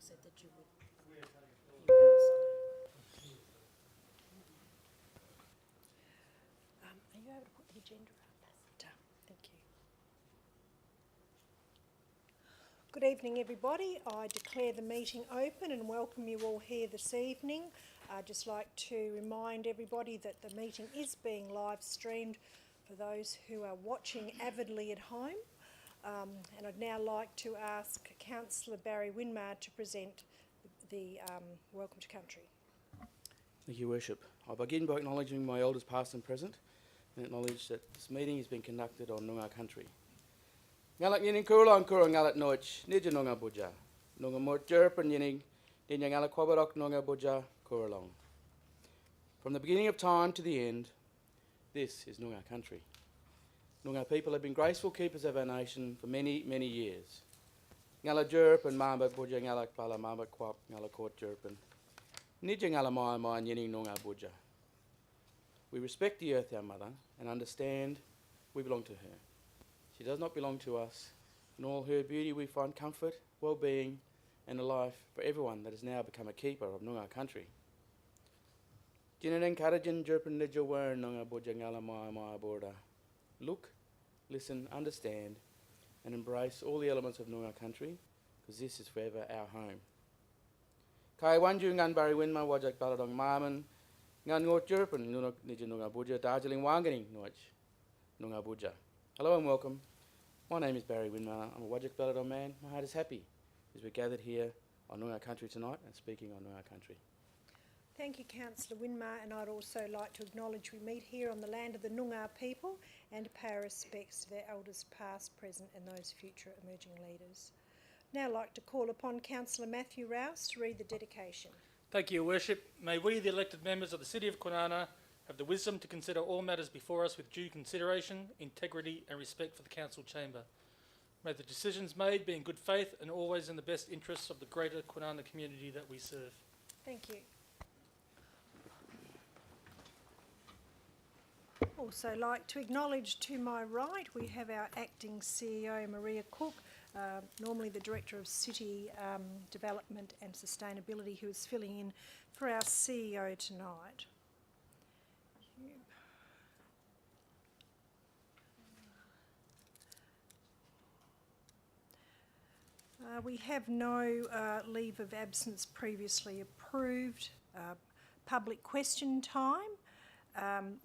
said that you would ask. Are you able to put the agenda up? Thank you. Good evening, everybody. I declare the meeting open and welcome you all here this evening. I'd just like to remind everybody that the meeting is being live streamed for those who are watching avidly at home. And I'd now like to ask Councillor Barry Winmar to present the Welcome to Country. Thank you, Worship. I begin by acknowledging my elders past and present and acknowledge that this meeting has been conducted on Noongar country. Ngalak yining kurulong kurung ngalak noich, nija Noongar buja. Noongar mort jerpen yining, dinya ngalak kwabarok Noongar buja kurulong. From the beginning of time to the end, this is Noongar country. Noongar people have been graceful keepers of our nation for many, many years. Ngala jerpen mamba buja ngalak pala mamba kwap ngalak court jerpen. Nija ngala mai yining Noongar buja. We respect the earth, our mother, and understand we belong to her. She does not belong to us. In all her beauty we find comfort, well-being and a life for everyone that has now become a keeper of Noongar country. Jinaren karajin jerpen nija wer Noongar buja ngala mai borda. Look, listen, understand and embrace all the elements of Noongar country, because this is forever our home. Kai wanju ngan Barry Winmar wajak baladong maman ngan ngot jerpen nija Noongar buja Darjeeling wanganing noich Noongar buja. Hello and welcome. My name is Barry Winmar. I'm a Wajak Baladong man. My heart is happy as we're gathered here on Noongar country tonight and speaking on Noongar country. Thank you, Councillor Winmar, and I'd also like to acknowledge we meet here on the land of the Noongar people and to pay our respects to their elders past, present and those future emerging leaders. Now I'd like to call upon Councillor Matthew Rouse to read the dedication. Thank you, Your Worship. May we, the elected members of the City of Kwinana, have the wisdom to consider all matters before us with due consideration, integrity and respect for the Council Chamber. May the decisions made be in good faith and always in the best interests of the greater Kwinana community that we serve. Thank you. Also like to acknowledge to my right we have our acting CEO Maria Cook, normally the Director of City Development and Sustainability, who is filling in for our CEO tonight. We have no leave of absence previously approved. Public question time.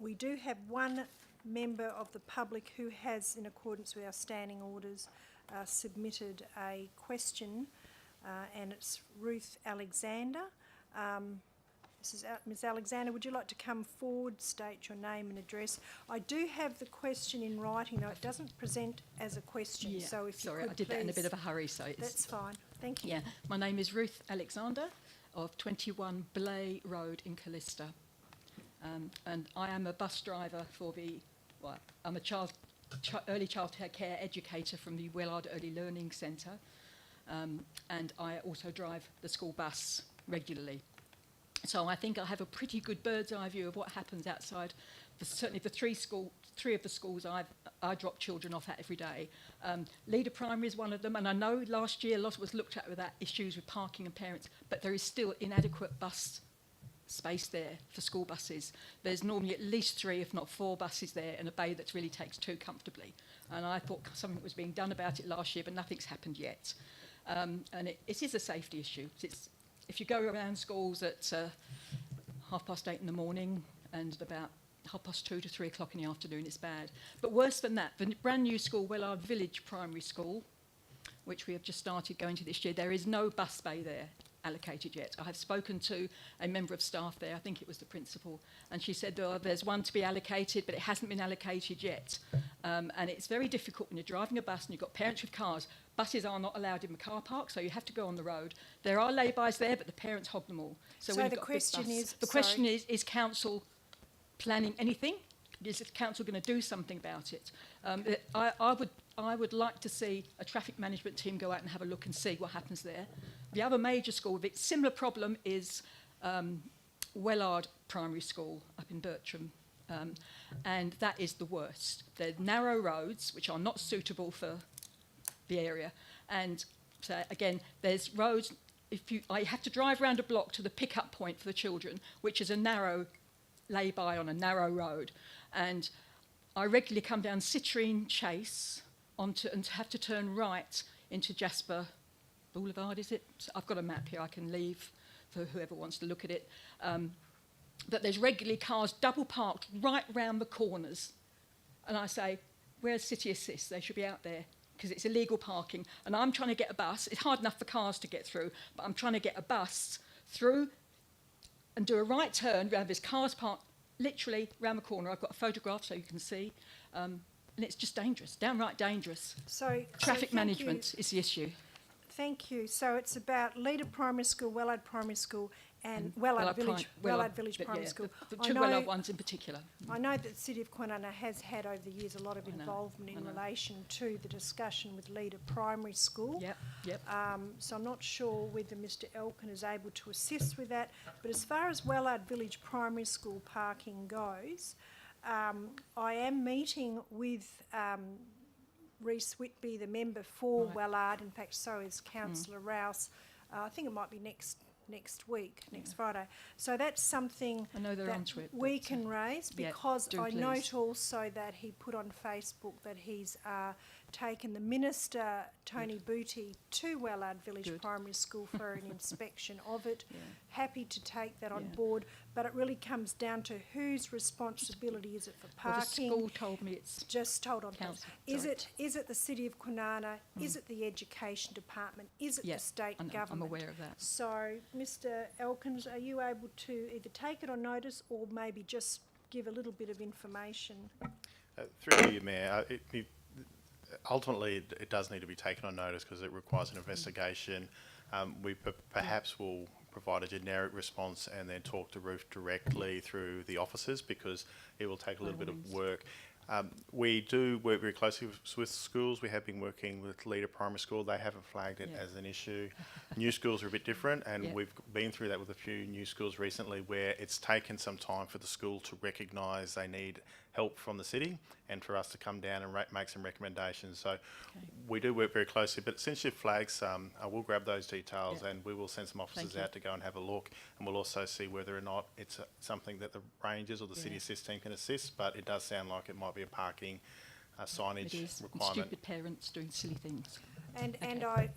We do have one member of the public who has, in accordance with our standing orders, submitted a question, and it's Ruth Alexander. Ms Alexander, would you like to come forward, state your name and address? I do have the question in writing, though it doesn't present as a question, Yeah, so if sorry, you could I did that in a bit please- of a hurry, so it's... That's fine, thank you. Yeah, my name is Ruth Alexander of 21 Blay Road in Callista. And I am a bus driver for I'm a early childhood care educator from the Wellard Early Learning Centre, and I also drive the school bus regularly. So I think I have a pretty good bird's eye view of what happens outside. Certainly the three of the schools I drop children off at every day. Leader Primary is one of them, and I know last year a lot was looked at with that issues with parking and parents, but there is still inadequate bus space there for school buses. There's normally at least 3, if not 4 buses there, and a bay that really takes 2 comfortably. And I thought something was being done about it last year, but nothing's happened yet. And it is a safety issue. If you go around schools at 8:30 in the morning and about 2:30 to 3 o'clock in the afternoon, it's bad. But worse than that, the brand new school, Wellard Village Primary School, which we have just started going to this year, there is no bus bay there allocated yet. I have spoken to a member of staff there, I think it was the principal, and she said there's one to be allocated, but it hasn't been allocated yet. And it's very difficult when you're driving a bus and you've got parents with cars. Buses are not allowed in the car park, so you have to go on the road. There are lay-bys there, but the parents hog them all. So when you've the got a big question bus- is- The question is council planning anything? Is the council going to do something about it? I would like to see a traffic management team go out and have a look and see what happens there. The other major school with a similar problem is Wellard Primary School up in Bertram, and that is the worst. They're narrow roads which are not suitable for the area, and so again, there's roads I have to drive around a block to the pickup point for the children, which is a narrow lay-by on a narrow road, and I regularly come down Citrine Chase and have to turn right into Jasper Boulevard, is it? So I've got a map here I can leave for whoever wants to look at it. But there's regularly cars double parked right round the corners. And I say, where's City Assist? They should be out there because it's illegal parking. And I'm trying to get a bus. It's hard enough for cars to get through, but I'm trying to get a bus through and do a right turn around this cars parked literally round the corner. I've got a photograph so you can see. And it's just dangerous, downright dangerous. Traffic management is the issue. Thank you. So it's about Leader Primary School, Wellard Primary School and Wellard Village Primary School. The two Wellard ones in particular. I know that the City of Kwinana has had over the years a lot of involvement in relation to the discussion with Leader Primary School. Yep. So I'm not sure whether Mr Elkin is able to assist with that. But as far as Wellard Village Primary School parking goes, I am meeting with Reese Whitby, the member for Wellard. In fact, so is Councillor Rouse. I think it might be next week, next Friday. So that's something I know they're that onto it, we can raise, because I please. note also that he put on Facebook that he's taken the Minister, Tony Booty, to Wellard Village Primary School for an inspection of it. Happy to take that on board, but it really comes down to whose responsibility is it for parking. Well, the school told me it's just hold on. council. Is it the City of Kwinana? Is it the Education Department? Is it the state government? I'm aware of that. So, Mr Elkins, are you able to either take it on notice or maybe just give a little bit of information? Through you, Mayor, ultimately it does need to be taken on notice because it requires an investigation. We perhaps will provide a generic response and then talk to Ruth directly through the offices because it will take a little bit of work. We do work very closely with schools. We have been working with Leader Primary School. They haven't flagged it as an issue. New schools are a bit different, and we've been through that with a few new schools recently where it's taken some time for the school to recognise they need help from the city and for us to come down and make some recommendations. So we do work very closely, but since you've flagged some, I will grab those details and we will send some officers out to go and have a look, and we'll also see whether or not it's something that the Rangers or the City Assist team can assist, but it does sound like it might be a parking signage requirement. Stupid parents doing silly things. And I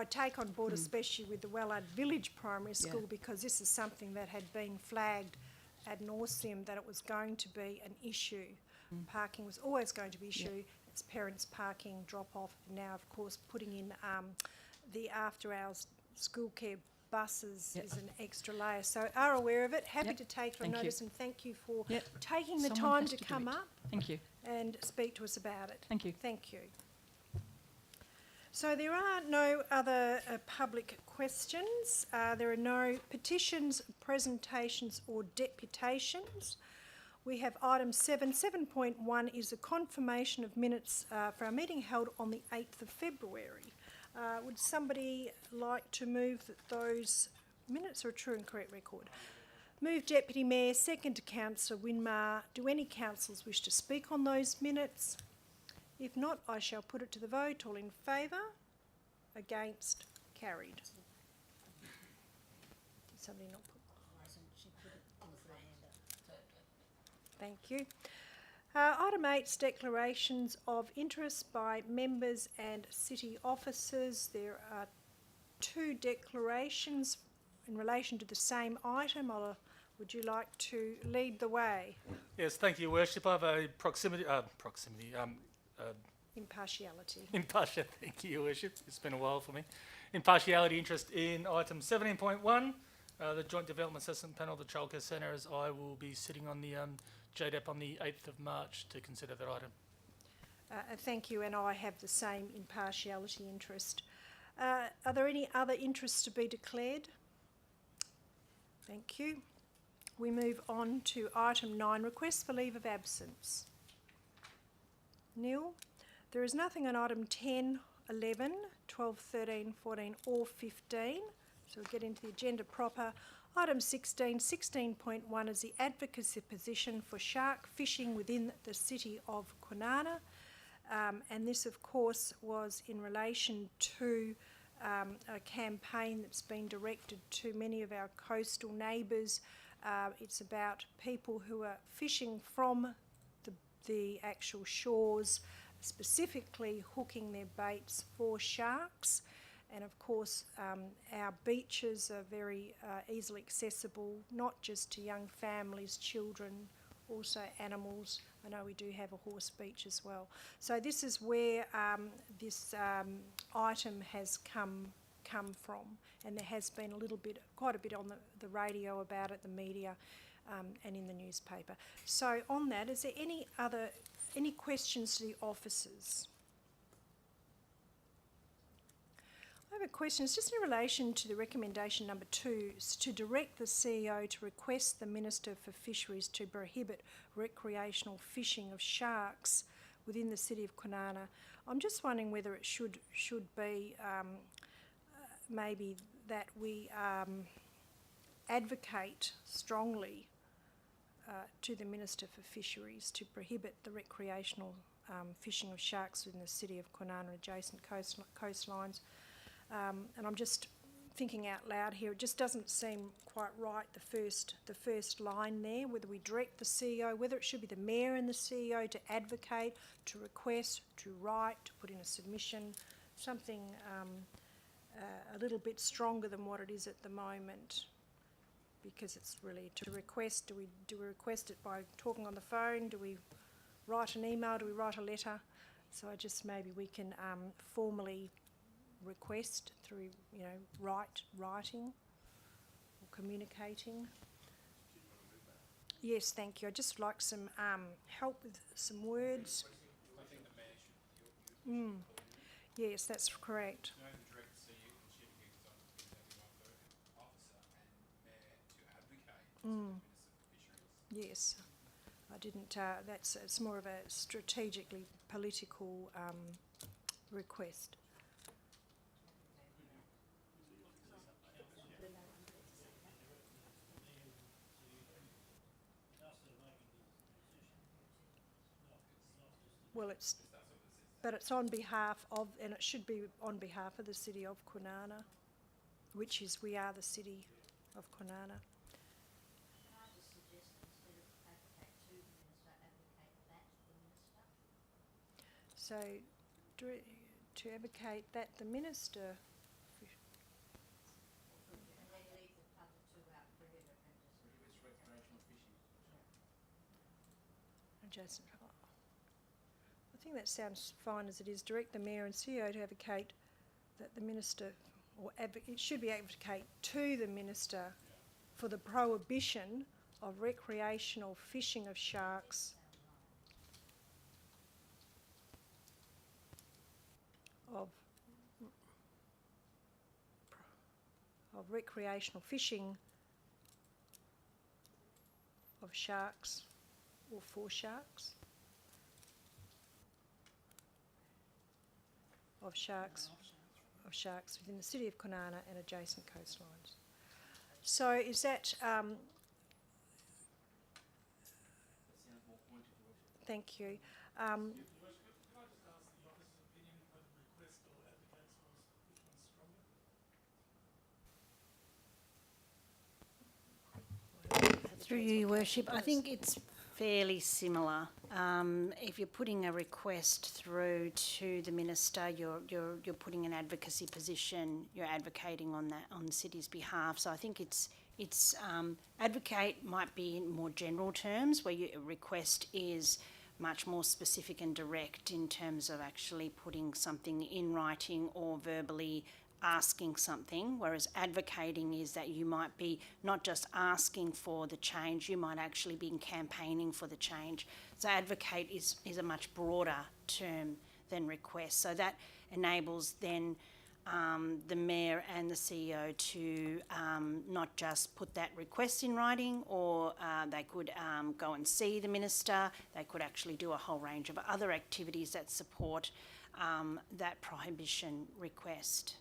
take on board especially with the Wellard Village Primary School because this is something that had been flagged ad nauseum that it was going to be an issue. Parking was always going to be an issue. It's parents parking, drop off, and now of course putting in the after hours school care buses is an extra layer. So are aware of it, happy to take it on notice, and thank you for taking the time to come up and speak to us about it. Thank you. Thank you. So there are no other public questions. There are no petitions, presentations or deputations. We have item 7. 7.1 is a confirmation of minutes for our meeting held on the 8th of February. Would somebody like to move that those minutes are a true and correct record? Move Deputy Mayor, second to Councillor Winmar. Do any councillors wish to speak on those minutes? If not, I shall put it to the vote. All in favour? Against? Carried. Did somebody not put? Thank you. Item 8, declarations of interest by members and city officers. There are 2 declarations in relation to the same item. Would you like to lead the way? Yes, thank you, Your Worship. I have a Impartiality. Thank you, Your Worship. It's been a while for me. Impartiality interest in item 17.1, the Joint Development Assessment Panel of the Childcare Centre, as I will be sitting on the JDEP on the 8th of March to consider that item. Thank you, and I have the same impartiality interest. Are there any other interests to be declared? Thank you. We move on to item 9, request for leave of absence. Neil? There is nothing on item 10, 11, 12, 13, 14 or 15. So we'll get into the agenda proper. Item 16, 16.1 is the advocacy position for shark fishing within the City of Kwinana. And this, of course, was in relation to a campaign that's been directed to many of our coastal neighbours. It's about people who are fishing from the actual shores, specifically hooking their baits for sharks. And of course, our beaches are very easily accessible, not just to young families, children, also animals. I know we do have a horse beach as well. So this is where this item has come from, and there has been quite a bit on the radio about it, the media, and in the newspaper. So on that, is there any questions to the officers? I have a question. It's just in relation to the recommendation number 2, to direct the CEO to request the Minister for Fisheries to prohibit recreational fishing of sharks within the city of Kwinana. I'm just wondering whether it should be maybe that we advocate strongly to the Minister for Fisheries to prohibit the recreational fishing of sharks within the city of Kwinana and adjacent coastlines. And I'm just thinking out loud here, it just doesn't seem quite right, the first line there, whether we direct the CEO, whether it should be the Mayor and the CEO to advocate, to request, to write, to put in a submission, something a little bit stronger than what it is at the moment, because it's really to request. Do we request it by talking on the phone? Do we write an email? Do we write a letter? So maybe we can formally request through, writing or communicating. Yes, thank you. I'd just like some help with some words. Yes, that's correct. Yes, I didn't. It's more of a strategically political request. Well, it's on behalf of, and it should be on behalf of the city of Kwinana, which is, we are the city of Kwinana. Can I just suggest instead of advocate to the minister, advocate that the minister? So, to advocate that the minister, And then leave the other two out, prohibit and just. recreational fishing. Jason, I think that sounds fine as it is. Direct the Mayor and CEO to advocate that the minister, or it should be advocate to the minister for the prohibition of recreational fishing of sharks of recreational fishing of sharks or for sharks of sharks within the city of Kwinana and adjacent coastlines. So is that That sounds more pointed, Your Worship. thank you. Through you, Your Worship, I think it's fairly similar. If you're putting a request through to the minister, you're putting an advocacy position. You're advocating on the city's behalf. So I think it's advocate might be in more general terms, where your request is much more specific and direct in terms of actually putting something in writing or verbally asking something, whereas advocating is that you might be not just asking for the change, you might actually be campaigning for the change. So advocate is a much broader term than request. So that enables then the Mayor and the CEO to not just put that request in writing, or they could go and see the minister. They could actually do a whole range of other activities that support that prohibition request.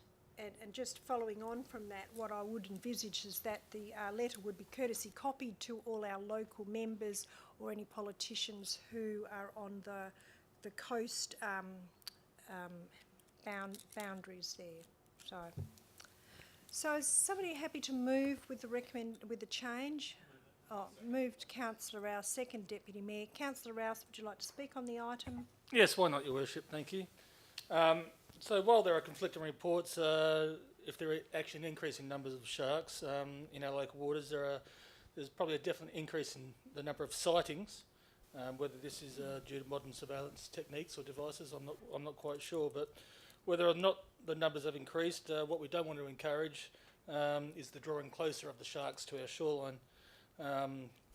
And just following on from that, what I would envisage is that the letter would be courtesy copied to all our local members or any politicians who are on the coast boundaries there. So is somebody happy to move with the change? Oh, moved Councillor Rouse, second Deputy Mayor. Councillor Rouse, would you like to speak on the item? Yes, why not, Your Worship? Thank you. So while there are conflicting reports, if there are actually an increase in numbers of sharks in our local waters, there's probably a definite increase in the number of sightings. Whether this is due to modern surveillance techniques or devices, I'm not quite sure. But whether or not the numbers have increased, what we don't want to encourage is the drawing closer of the sharks to our shoreline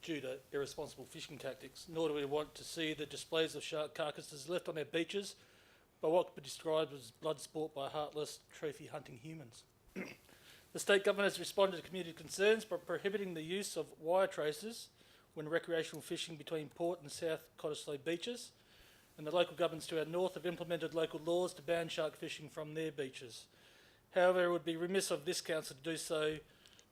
due to irresponsible fishing tactics. Nor do we want to see the displays of shark carcasses left on our beaches by what could be described as blood sport by heartless trophy hunting humans. The state government has responded to community concerns by prohibiting the use of wire traces when recreational fishing between Port and South Cottesloe beaches, and the local governments to our north have implemented local laws to ban shark fishing from their beaches. However, it would be remiss of this council to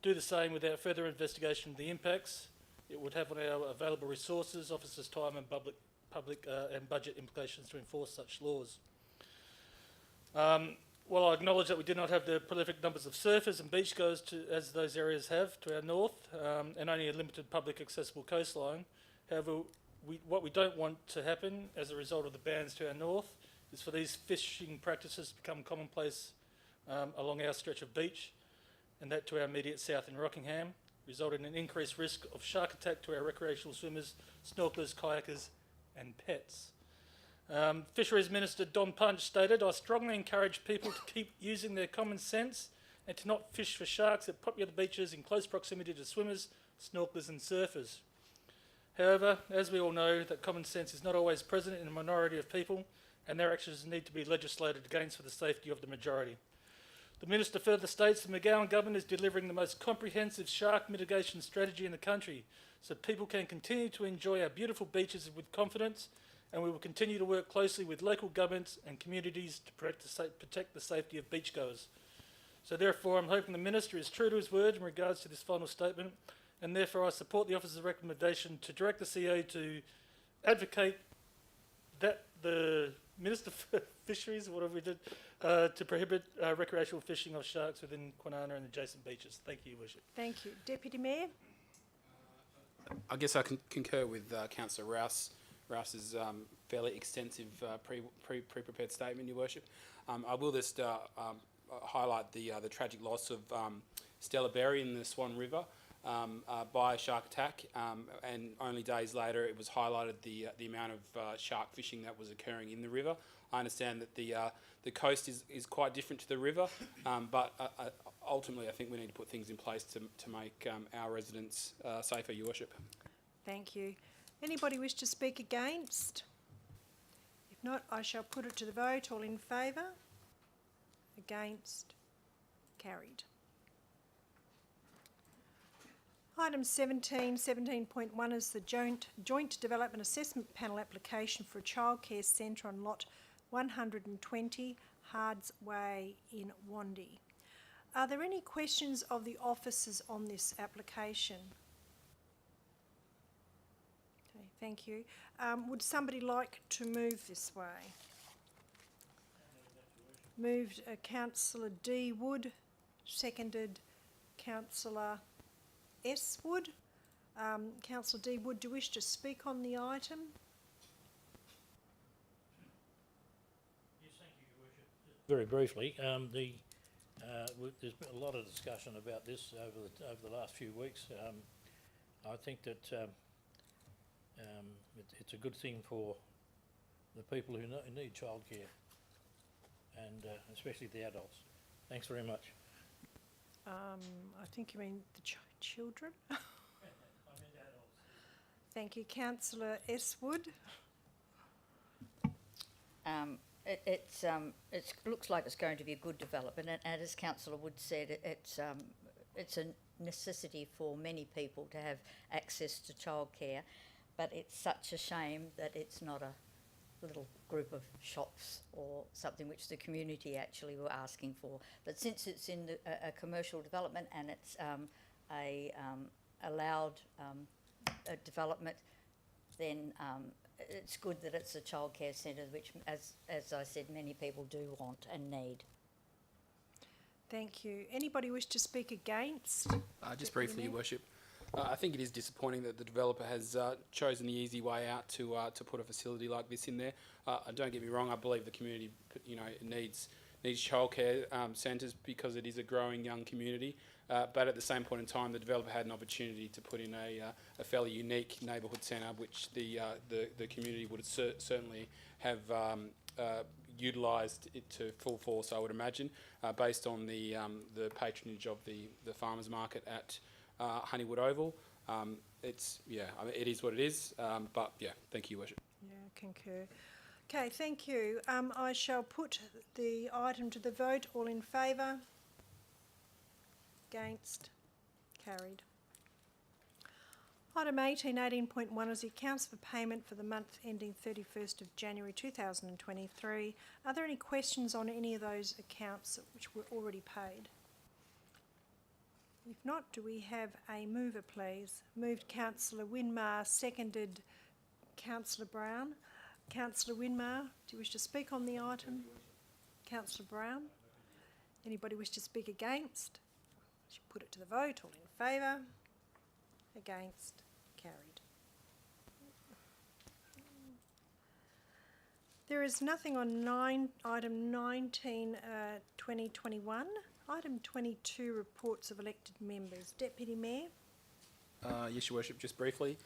do the same without further investigation of the impacts it would have on our available resources, officers' time and public and budget implications to enforce such laws. While I acknowledge that we do not have the prolific numbers of surfers and beachgoers as those areas have to our north, and only a limited public accessible coastline, however, what we don't want to happen as a result of the bans to our north is for these fishing practices to become commonplace along our stretch of beach, and that to our immediate south in Rockingham, resulting in an increased risk of shark attack to our recreational swimmers, snorkelers, kayakers and pets. Fisheries Minister Don Punch stated, "I strongly encourage people to keep using their common sense and to not fish for sharks at popular beaches in close proximity to swimmers, snorkelers and surfers." However, as we all know, that common sense is not always present in a minority of people, and their actions need to be legislated against for the safety of the majority. The Minister further states the McGowan government is delivering the most comprehensive shark mitigation strategy in the country, so people can continue to enjoy our beautiful beaches with confidence, and we will continue to work closely with local governments and communities to protect the safety of beachgoers. So therefore, I'm hoping the Minister is true to his word in regards to this final statement, and therefore I support the Officer's recommendation to direct the CEO to advocate that the Minister for Fisheries, whatever we did, to prohibit recreational fishing of sharks within Kwinana and adjacent beaches. Thank you, Your Worship. Thank you. Deputy Mayor? I guess I can concur with Councillor Rouse's fairly extensive pre-prepared statement, Your Worship. I will just highlight the tragic loss of Stella Berry in the Swan River by a shark attack, and only days later it was highlighted the amount of shark fishing that was occurring in the river. I understand that the coast is quite different to the river, but ultimately I think we need to put things in place to make our residents safer, Your Worship. Thank you. Anybody wish to speak against? If not, I shall put it to the vote. All in favour? Against? Carried. Item 17.1 is the Joint Development Assessment Panel application for a childcare centre on lot 120 Hards Way in Wandie. Are there any questions of the officers on this application? Okay, thank you. Would somebody like to move this way? Moved Councillor D. Wood, seconded Councillor S. Wood. Councillor D. Wood, do you wish to speak on the item? Yes, thank you, Your Worship. Just very briefly, there's been a lot of discussion about this over the last few weeks. I think that it's a good thing for the people who need childcare, and especially the adults. Thanks very much. I think you mean the children. I meant adults. Thank you. Councillor S. Wood. It looks like it's going to be a good development, and as Councillor Wood said, it's a necessity for many people to have access to childcare, but it's such a shame that it's not a little group of shops or something which the community actually were asking for. But since it's in a commercial development and it's a allowed development, then it's good that it's a childcare centre, which, as I said, many people do want and need. Thank you. Anybody wish to speak against? Just Deputy briefly, Your Mayor? Worship. I think it is disappointing that the developer has chosen the easy way out to put a facility like this in there. Don't get me wrong, I believe the community, needs childcare centres because it is a growing young community. But at the same point in time, the developer had an opportunity to put in a fairly unique neighbourhood centre, which the community would certainly have utilised it to full force, I would imagine, based on the patronage of the farmers market at Honeywood Oval. It is what it is. But yeah, thank you, Your Worship. Yeah, concur. Okay, thank you. I shall put the item to the vote. All in favour? Against? Carried. Item 18.1 is the accounts for payment for the month ending 31st of January 2023. Are there any questions on any of those accounts which were already paid? If not, do we have a mover, please? Moved Councillor Winmar, seconded Councillor Brown. Councillor Winmar, do you wish to speak on the item? Councillor Brown? Anybody wish to speak against? I should put it to the vote. All in favour? Against? Carried. There is nothing on item 19, 2021. Item 22, reports of elected members. Deputy Mayor? Yes, Your Worship, just briefly.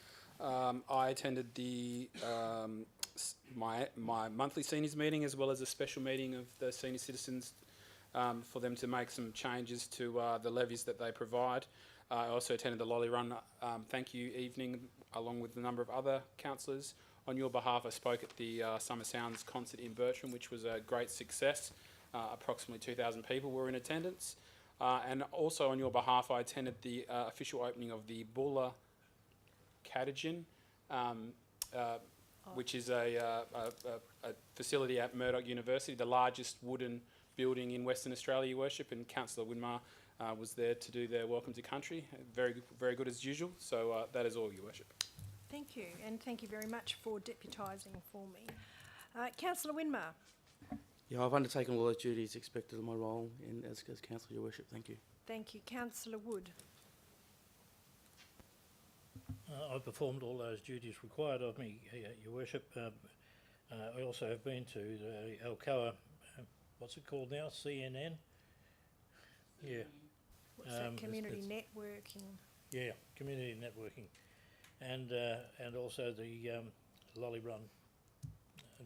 I attended my monthly seniors meeting as well as a special meeting of the senior citizens for them to make some changes to the levies that they provide. I also attended the Lolly Run thank you evening along with a number of other councillors. On your behalf, I spoke at the Summer Sounds concert in Bertram, which was a great success. Approximately 2,000 people were in attendance. And also on your behalf, I attended the official opening of the Bulla Catechin, which is a facility at Murdoch University, the largest wooden building in Western Australia, Your Worship, and Councillor Winmar was there to do their welcome to country. Very good as usual. So that is all, Your Worship. Thank you, and thank you very much for deputising for me. Councillor Winmar? Yeah, I've undertaken all those duties expected of my role as Councillor, Your Worship. Thank you. Thank you. Councillor Wood? I performed all those duties required of me, Your Worship. I also have been to the Alcoa, what's it called now, CNN? Yeah. What's that, community networking? Yeah, community networking. And also the Lolly Run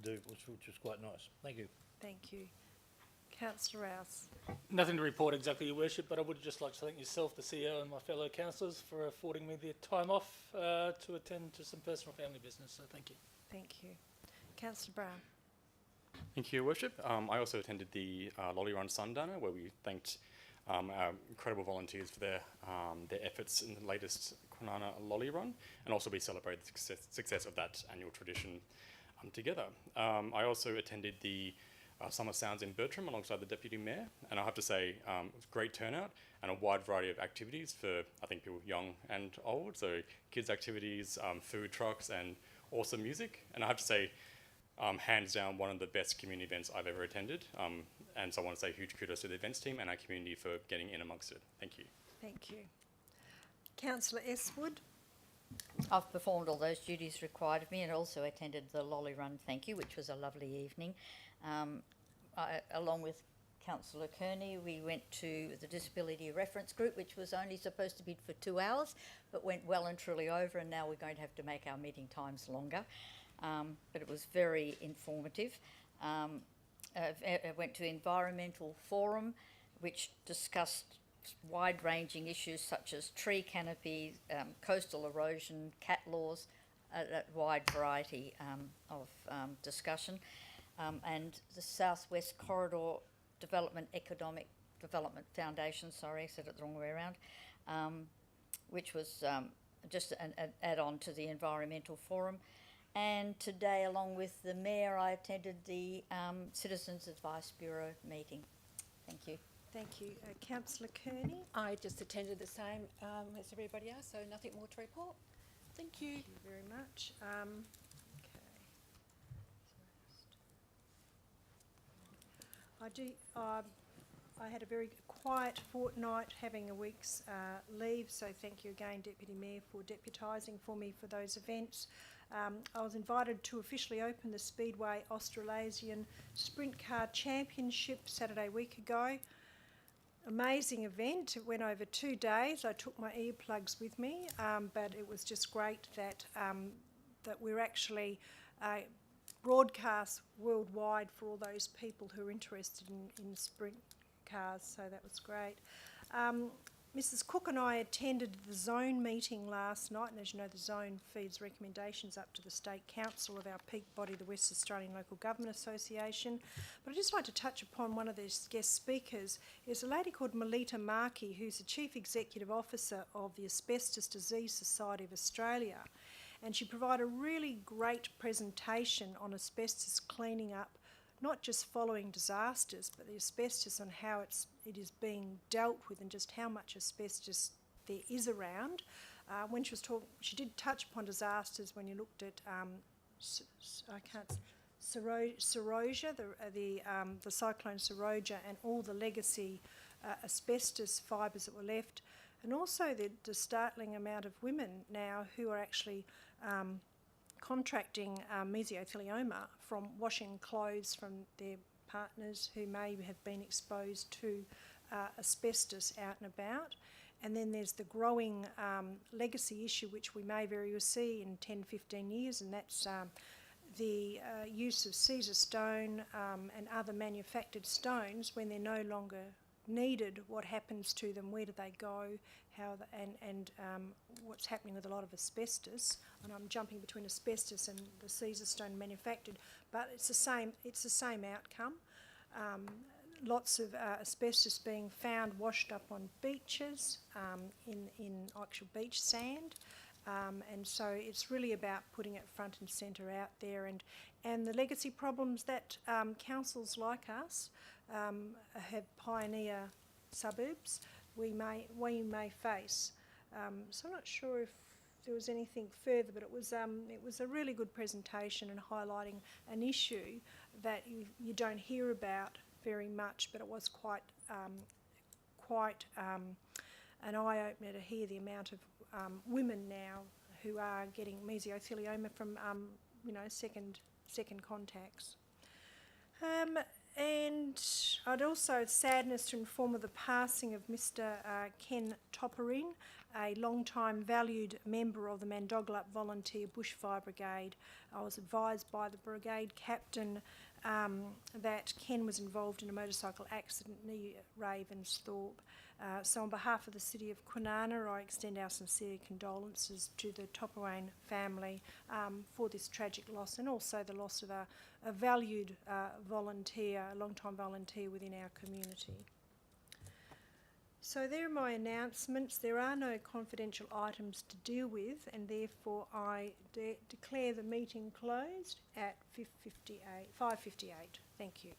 which was quite nice. Thank you. Thank you. Councillor Rouse? Nothing to report exactly, Your Worship, but I would just like to thank yourself, the CEO, and my fellow councillors for affording me the time off to attend to some personal family business, so thank you. Thank you. Councillor Brown? Thank you, Your Worship. I also attended the Lolly Run Sundowner, where we thanked our incredible volunteers for their efforts in the latest Kwinana Lolly Run, and also we celebrated the success of that annual tradition together. I also attended the Summer Sounds in Bertram alongside the Deputy Mayor, and I have to say it was a great turnout and a wide variety of activities for, I think, people young and old, so kids activities, food trucks and awesome music, and I have to say hands down one of the best community events I've ever attended, and so I want to say huge kudos to the events team and our community for getting in amongst it. Thank you. Thank you. Councillor Estwood? I've performed all those duties required of me and also attended the Lolly Run thank you, which was a lovely evening. Along with Councillor Kearney, we went to the Disability Reference Group, which was only supposed to be for 2 hours, but went well and truly over, and now we're going to have to make our meeting times longer. But it was very informative. I went to Environmental Forum, which discussed wide-ranging issues such as tree canopy, coastal erosion, cat laws, a wide variety of discussion. And the Southwest Corridor Economic Development Foundation, sorry, I said it the wrong way around, which was just an add-on to the Environmental Forum. And today, along with the Mayor, I attended the Citizens Advice Bureau meeting. Thank you. Thank you. Councillor Kearney? I just attended the same as everybody else, so nothing more to report. Thank you. Thank you very much. I had a very quiet fortnight, having a week's leave, so thank you again, Deputy Mayor, for deputising for me for those events. I was invited to officially open the Speedway Australasian Sprint Car Championship Saturday week ago. Amazing event. It went over 2 days. I took my earplugs with me, but it was just great that that we're actually broadcast worldwide for all those people who are interested in sprint cars, so that was great. Mrs Cook and I attended the Zone meeting last night, and as you know, the Zone feeds recommendations up to the State Council of our peak body, the West Australian Local Government Association. But I'd just like to touch upon one of these guest speakers. Is a lady called Melita Markey, who's the Chief Executive Officer of the Asbestos Disease Society of Australia. And she provided a really great presentation on asbestos cleaning up, not just following disasters, but the asbestos and how it is being dealt with and just how much asbestos there is around. When she was talking, she did touch upon disasters when you looked at Seroja, the cyclone Seroja, and all the legacy asbestos fibres that were left, and also the startling amount of women now who are actually contracting mesothelioma from washing clothes from their partners who may have been exposed to asbestos out and about. And then there's the growing legacy issue, which we may very well see in 10, 15 years, and that's the use of Caesar stone and other manufactured stones when they're no longer needed. What happens to them? Where do they go? And what's happening with a lot of asbestos? And I'm jumping between asbestos and the Caesar stone manufactured, but it's the same outcome. Lots of asbestos being found washed up on beaches, in actual beach sand. And so it's really about putting it front and centre out there, and the legacy problems that councils like us have pioneer suburbs we may face. So I'm not sure if there was anything further, but it was a really good presentation and highlighting an issue that you don't hear about very much, but it was quite an eye-opener to hear the amount of women now who are getting mesothelioma from second contacts. And I'd also sadness to inform of the passing of Mr. Ken Toperin, a long-time valued member of the Mandoglup Volunteer Bushfire Brigade. I was advised by the brigade captain that Ken was involved in a motorcycle accident near Ravensthorpe. So on behalf of the City of Kwinana, I extend our sincere condolences to the Toperin family for this tragic loss, and also the loss of a valued volunteer, a long-time volunteer within our community. So there are my announcements. There are no confidential items to deal with, and therefore I declare the meeting closed at 5:58. Thank you.